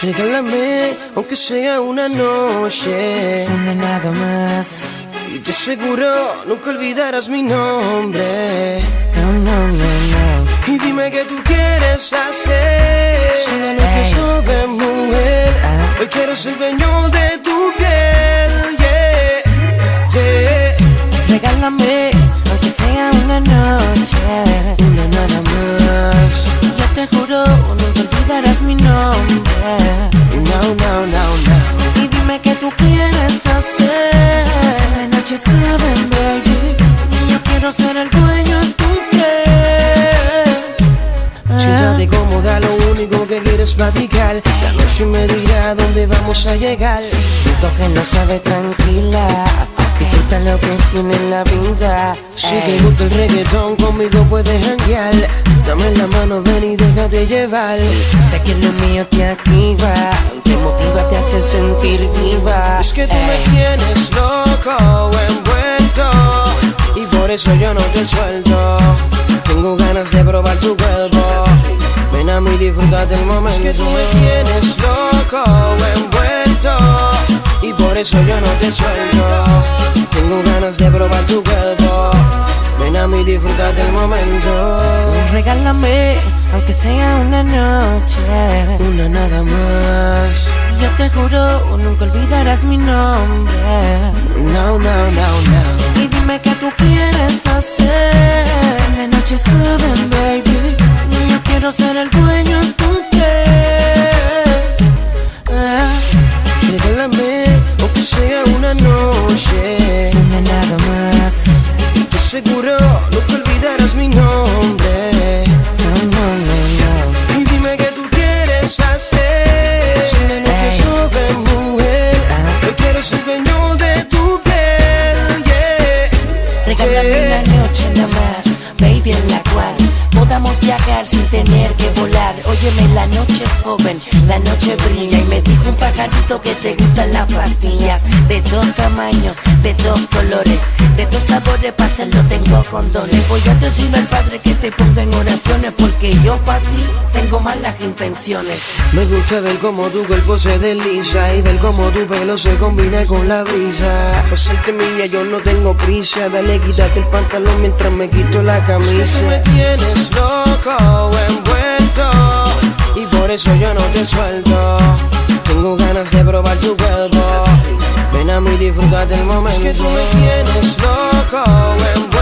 Regálame, aunque sea una noche, una nada más. y te aseguro nunca olvidarás mi nombre. No, no, no, no. Y dime qué tú quieres hacer. Si la noche es sobre mujer, hoy quiero ser dueño de tu piel. Yeah, yeah. Regálame, aunque sea una noche, Una nada más. yo te juro, nunca olvidarás mi nombre. No, no, no, no. Y dime qué tú quieres hacer. Si la noche es joven, baby, y yo quiero ser el dueño de tu piel. Siéntate cómoda, lo único que quieres platicar. La noche me dirá dónde vamos a llegar. Siento que no sabe tranquila. Disfruta lo que tiene en la vida. Si te gusta el reggaetón, conmigo puedes janguear. Dame la mano, ven y déjate llevar. Sé que lo mío te activa, te motiva, te hace sentir viva. Es que tú me tienes loco, envuelto, y por eso yo no te suelto. Tengo ganas de probar tu cuerpo. Ven a mí, disfruta del momento. Es que tú me tienes loco, envuelto, y por eso yo no te suelto. Tengo ganas de probar tu cuerpo. Ven a mí, disfruta del momento. Regálame, aunque sea una noche, Una nada más. yo te juro, nunca olvidarás mi nombre. No, no, no, no. Y dime qué tú quieres hacer. Si la noche es joven, baby, y yo quiero ser el dueño de tu piel. Regálame, aunque sea una noche, Una nada más. y te aseguro nunca olvidarás mi nombre. No, no, no, no. Y dime qué tú quieres hacer. Si la noche es sobre mujer, hoy quiero ser dueño de tu piel. Yeah, Regálame una noche nada más, baby, en la cual podamos viajar sin tener que volar. Óyeme, la noche es joven, la noche brilla. Y me dijo un pajarito que te gustan las pastillas de dos tamaños, de dos colores, de dos sabores. Para hacerlo tengo condones. Voy a decirle al padre que te ponga en oraciones, porque yo para ti tengo malas intenciones. me gusta ver cómo tu cuerpo se desliza y ver cómo tu pelo se combina con la brisa. Por serte mía yo no tengo prisa. Dale, quítate el pantalón mientras me quito la camisa. Es que tú me tienes loco, envuelto, y por eso yo no te suelto. Tengo ganas de probar tu cuerpo. Ven a mí, disfruta del momento. Es que tú me tienes loco, envuelto.